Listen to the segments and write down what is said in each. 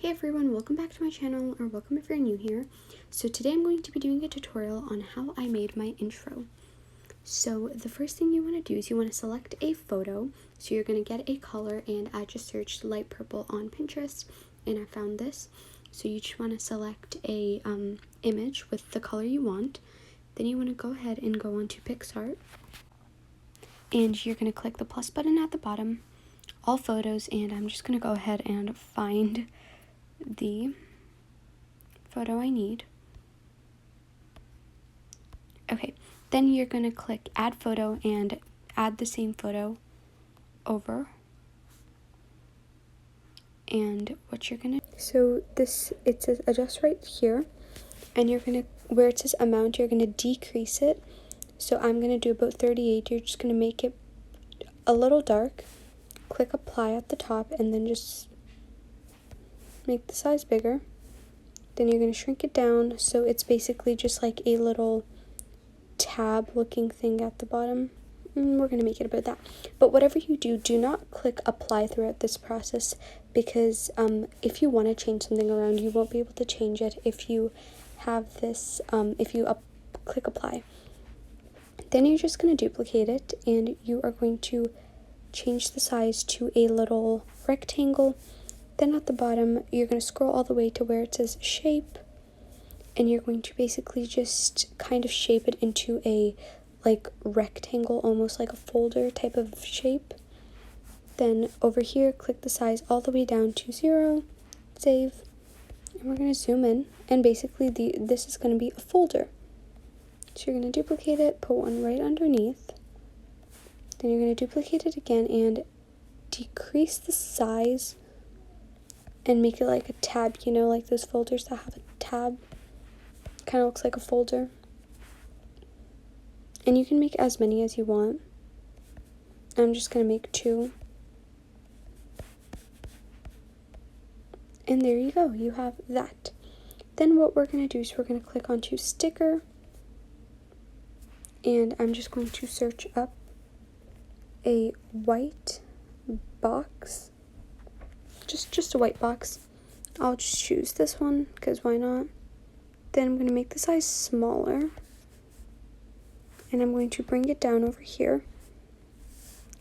Hey everyone, welcome back to my channel, or welcome if you're new here. So today I'm going to be doing a tutorial on how I made my intro. So the first thing you want to do is you want to select a photo. So you're going to get a color, and I just searched light purple on Pinterest and I found this. So you just want to select a image with the color you want. Then you want to go ahead and go onto PicsArt, and you're going to click the plus button at the bottom, all photos, and I'm just going to go ahead and find the photo I need. Okay, then you're going to click add photo and add the same photo over. And what you're going to, so this, it says adjust right here, and you're going to, where it says amount, you're going to decrease it. So I'm going to do about 38. You're just going to make it a little dark, click apply at the top, and then just make the size bigger. Then you're going to shrink it down so it's basically just like a little tab looking thing at the bottom. We're going to make it about that. But whatever you do, do not click apply throughout this process, because if you want to change something around, you won't be able to change it if you have this, if you click apply. Then you're just going to duplicate it, and you are going to change the size to a little rectangle. Then at the bottom, you're going to scroll all the way to where it says shape, and you're going to basically just kind of shape it into a like rectangle, almost like a folder type of shape. Then over here, click the size all the way down to 0, save, and we're going to zoom in, and basically this is going to be a folder. So you're going to duplicate it, put one right underneath, then you're going to duplicate it again and decrease the size and make it like a tab, you know, like those folders that have a tab. Kind of looks like a folder. And you can make as many as you want. I'm just going to make 2. And there you go, you have that. Then what we're going to do is we're going to click onto sticker. And I'm just going to search up a white box. Just a white box. I'll just choose this one, because why not? Then I'm going to make the size smaller, and I'm going to bring it down over here.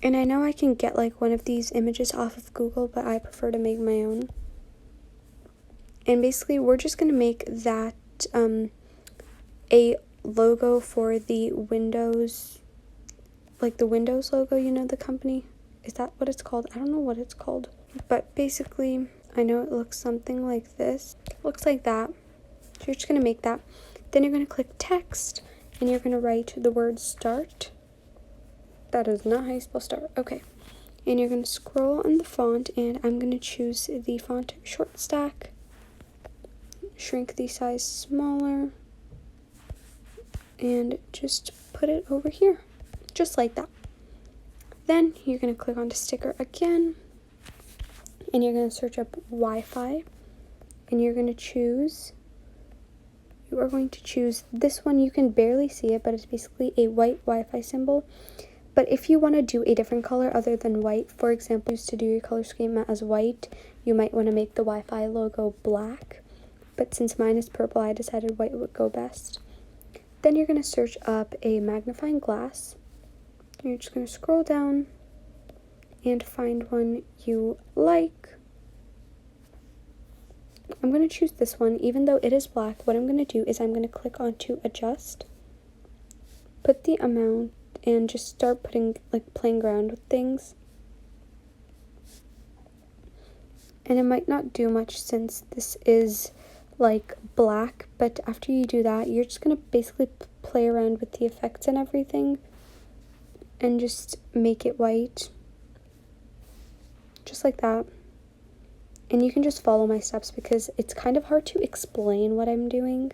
And I know I can get like one of these images off of Google, but I prefer to make my own. And basically we're just going to make that a logo for the Windows, like the Windows logo, you know, the company. Is that what it's called? I don't know what it's called. But basically, I know it looks something like this. It looks like that. So you're just going to make that. Then you're going to click text, and you're going to write the word start. That is not how you spell start. Okay. And you're going to scroll on the font, and I'm going to choose the font short stack. Shrink the size smaller. And just put it over here. Just like that. Then you're going to click onto sticker again. And you're going to search up Wi-Fi, and you are going to choose this one. You can barely see it, but it's basically a white Wi-Fi symbol. But if you want to do a different color other than white, for example, used to do your color scheme as white, you might want to make the Wi-Fi logo black. But since mine is purple, I decided white would go best. Then you're going to search up a magnifying glass. You're just going to scroll down and find one you like. I'm going to choose this one, even though it is black. What I'm going to do is I'm going to click onto adjust, put the amount, and just start playing around with things. And it might not do much since this is like black, but after you do that, you're just going to basically play around with the effects and everything and just make it white. Just like that. And you can just follow my steps, because it's kind of hard to explain what I'm doing.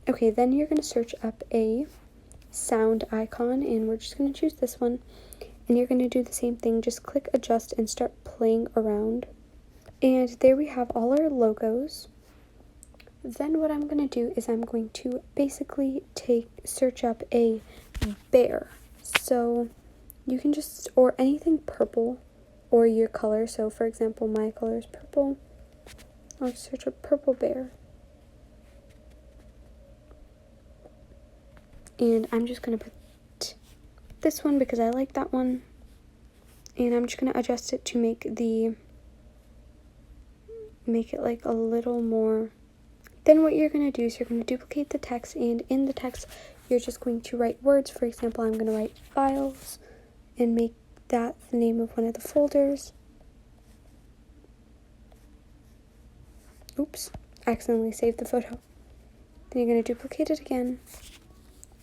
Okay, then you're going to search up a sound icon, and we're just going to choose this one. And you're going to do the same thing, just click adjust and start playing around. And there we have all our logos. Then what I'm going to do is I'm going to basically search up a bear. So you can just, or anything purple, or your color. So for example, my color is purple. I'll search a purple bear. And I'm just going to put this one because I like that one. And I'm just going to adjust it to make it like a little more. Then what you're going to do is you're going to duplicate the text, and in the text you're just going to write words. For example, I'm going to write files and make that the name of one of the folders. Oops, accidentally saved the photo. Then you're going to duplicate it again,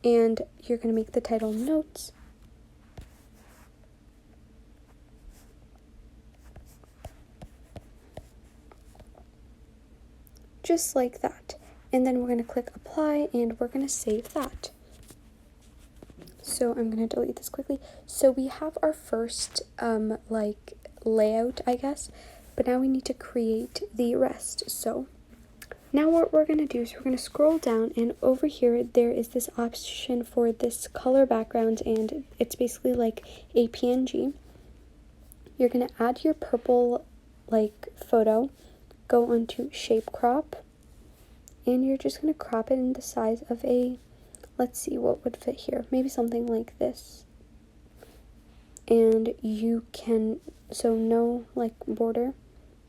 and you're going to make the title notes. Just like that. And then we're going to click apply, and we're going to save that. So I'm going to delete this quickly. So we have our first like layout, I guess, but now we need to create the rest. So now what we're going to do is we're going to scroll down, and over here there is this option for this color background, and it's basically like a PNG. You're going to add your purple like photo, go onto shape crop, and you're just going to crop it in the size of a, let's see what would fit here, maybe something like this. And you can, so no like border,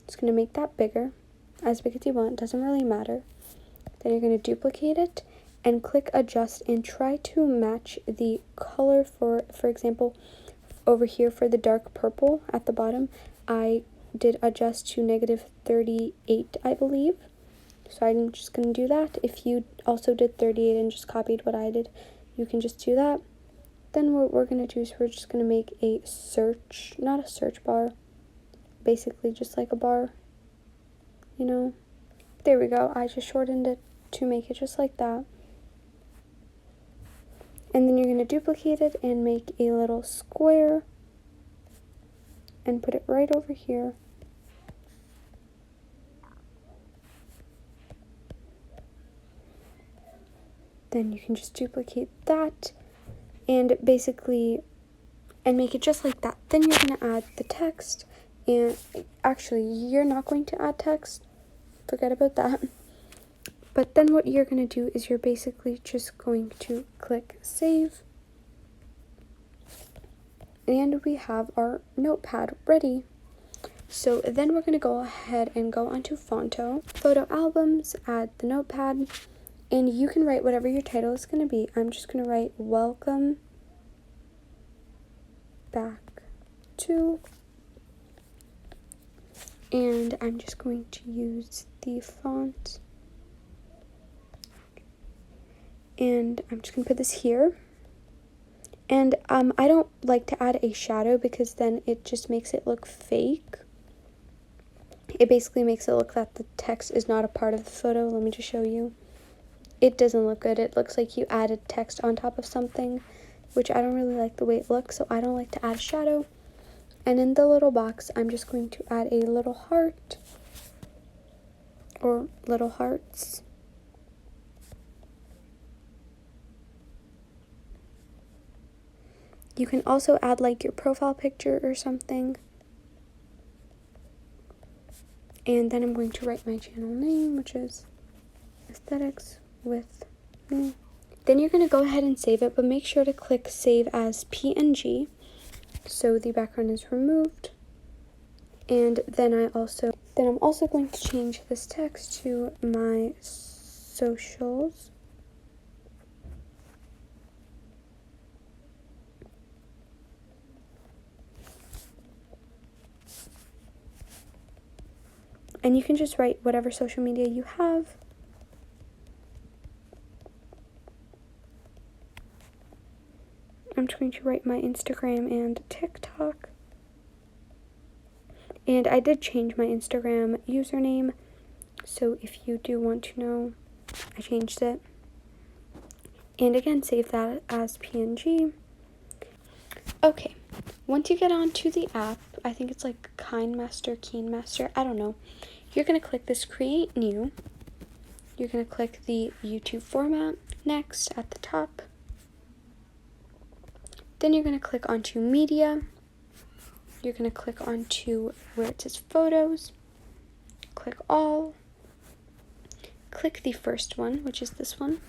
just going to make that bigger, as big as you want, doesn't really matter. Then you're going to duplicate it and click adjust, and try to match the color. For example, over here for the dark purple at the bottom, I did adjust to -38, I believe. So I'm just going to do that. If you also did 38 and just copied what I did, you can just do that. Then what we're going to do is we're just going to make a search, not a search bar, basically just like a bar, you know. There we go. I just shortened it to make it just like that. And then you're going to duplicate it and make a little square and put it right over here. Then you can just duplicate that and basically, and make it just like that. Then you're going to add the text, and actually you're not going to add text, forget about that. But then what you're going to do is you're basically just going to click save, and we have our notepad ready. So then we're going to go ahead and go onto Fonto, photo albums, add the notepad, and you can write whatever your title is going to be. I'm just going to write welcome back to, and I'm just going to use the font, and I'm just going to put this here. And I don't like to add a shadow because then it just makes it look fake. It basically makes it look that the text is not a part of the photo. Let me just show you. It doesn't look good. It looks like you added text on top of something, which I don't really like the way it looks, so I don't like to add a shadow. And in the little box, I'm just going to add a little heart, or little hearts. You can also add like your profile picture or something. And then I'm going to write my channel name, which is Aesthetics with Me. Then you're going to go ahead and save it, but make sure to click save as PNG so the background is removed. And then I'm also going to change this text to my socials. And you can just write whatever social media you have. I'm just going to write my Instagram and TikTok. And I did change my Instagram username, so if you do want to know, I changed it. And again, save that as PNG. Okay, once you get onto the app, I think it's like Kinemaster, I don't know. You're going to click this Create New. You're going to click the YouTube format next at the top. Then you're going to click onto media. You're going to click onto where it says photos. Click all. Click the first one, which is this one.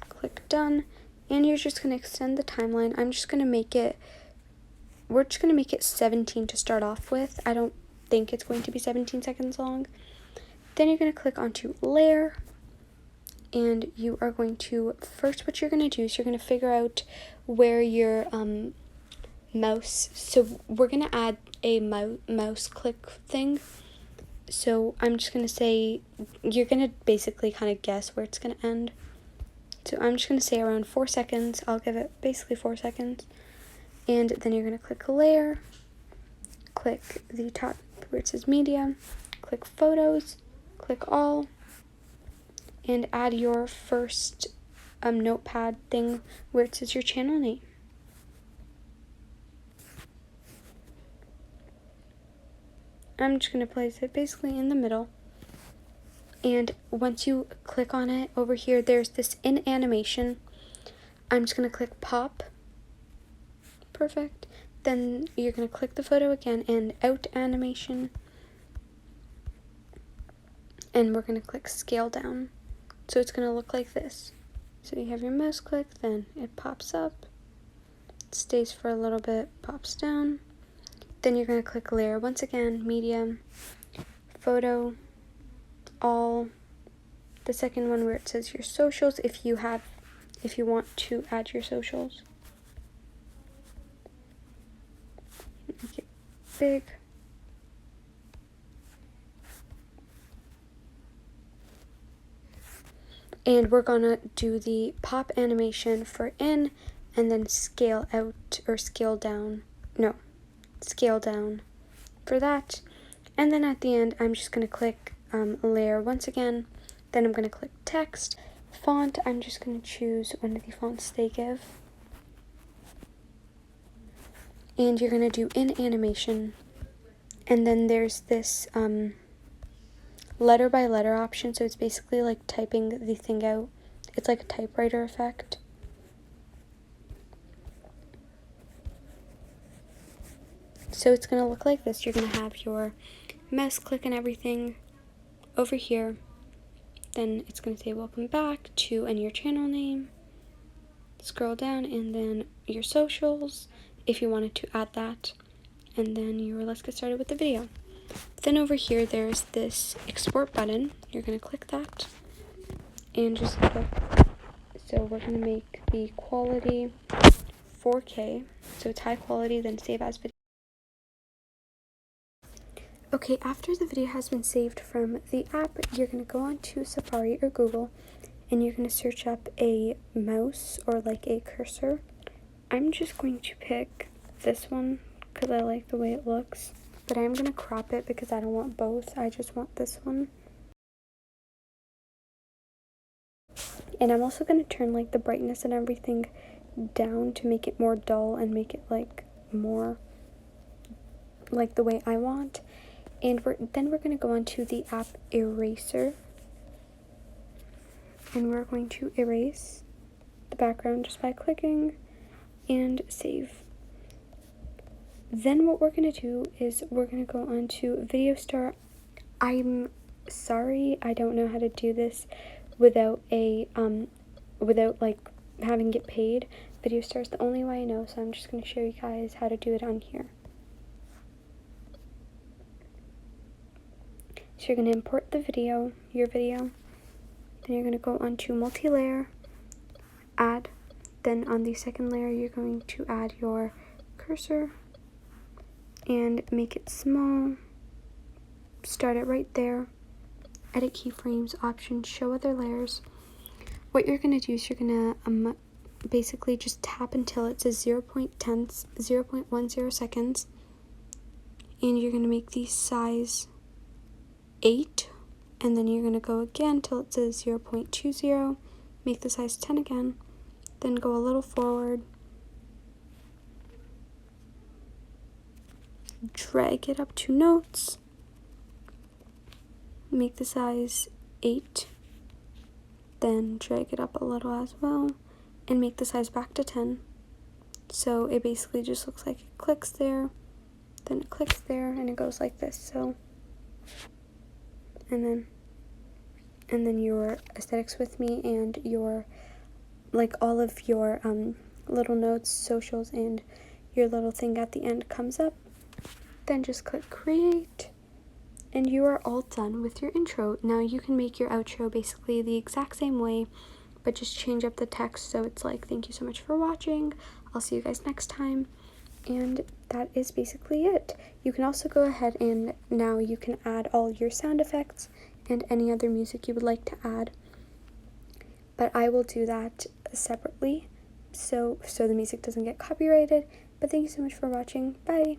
Click done. And you're just going to extend the timeline. I'm just going to make it, we're just going to make it 17 to start off with. I don't think it's going to be 17 seconds long. Then you're going to click onto layer. And you are going to, first what you're going to do is you're going to figure out where your mouse, so we're going to add a mouse click thing. So I'm just going to say, you're going to basically kind of guess where it's going to end. So I'm just going to say around 4 seconds. I'll give it basically 4 seconds. And then you're going to click layer, click the top where it says media, click photos, click all, and add your first notepad thing where it says your channel name. I'm just going to place it basically in the middle. And once you click on it, over here there's this in animation. I'm just going to click pop. Perfect. Then you're going to click the photo again and out animation. And we're going to click scale down. So it's going to look like this. So you have your mouse click, then it pops up, stays for a little bit, pops down. Then you're going to click layer once again, medium, photo, all, the second one where it says your socials, if you want to add your socials. Make it big. And we're gonna do the pop animation for in, and then scale out, or scale down, no, scale down for that. And then at the end, I'm just gonna click layer once again, then I'm gonna click text. Font, I'm just gonna choose one of the fonts they give. And you're gonna do in animation. And then there's this letter by letter option, so it's basically like typing the thing out. It's like a typewriter effect. So it's going to look like this. You're going to have your mouse click and everything over here. Then it's going to say welcome back to, and your channel name. Scroll down, and then your socials if you wanted to add that. And then let's get started with the video. Then over here there's this export button. You're going to click that and just click. So we're going to make the quality 4K, so it's high quality, then save as video. Okay, after the video has been saved from the app, you're going to go on to Safari or Google, and you're going to search up a mouse or like a cursor. I'm just going to pick this one because I like the way it looks, but I'm going to crop it because I don't want both. I just want this one. And I'm also going to turn like the brightness and everything down to make it more dull and make it like more like the way I want. And then we're going to go on to the app eraser, and we're going to erase the background just by clicking and save. Then what we're going to do is we're going to go on to Video Star. I'm sorry, I don't know how to do this without like having it paid. Video Star is the only way I know, so I'm just going to show you guys how to do it on here. So you're going to import the video, your video, then you're going to go on to multi-layer, add, then on the second layer you're going to add your cursor and make it small, start it right there, edit keyframes, options, show other layers. What you're going to do is you're going to basically just tap until it says 0.10 seconds, and you're going to make the size 8, and then you're going to go again till it says 0.20, make the size 10 again, then go a little forward, drag it up to notes, make the size 8, then drag it up a little as well, and make the size back to 10, So it basically just looks like it clicks there, then it clicks there, and it goes like this. So, and then your aesthetics with me and your, like, all of your little notes, socials, and your little thing at the end comes up. Then just click create, and you are all done with your intro. Now you can make your outro basically the exact same way, but just change up the text so it's like, thank you so much for watching, I'll see you guys next time. And that is basically it. You can also go ahead and now you can add all your sound effects and any other music you would like to add, but I will do that separately so the music doesn't get copyrighted. But thank you so much for watching. Bye.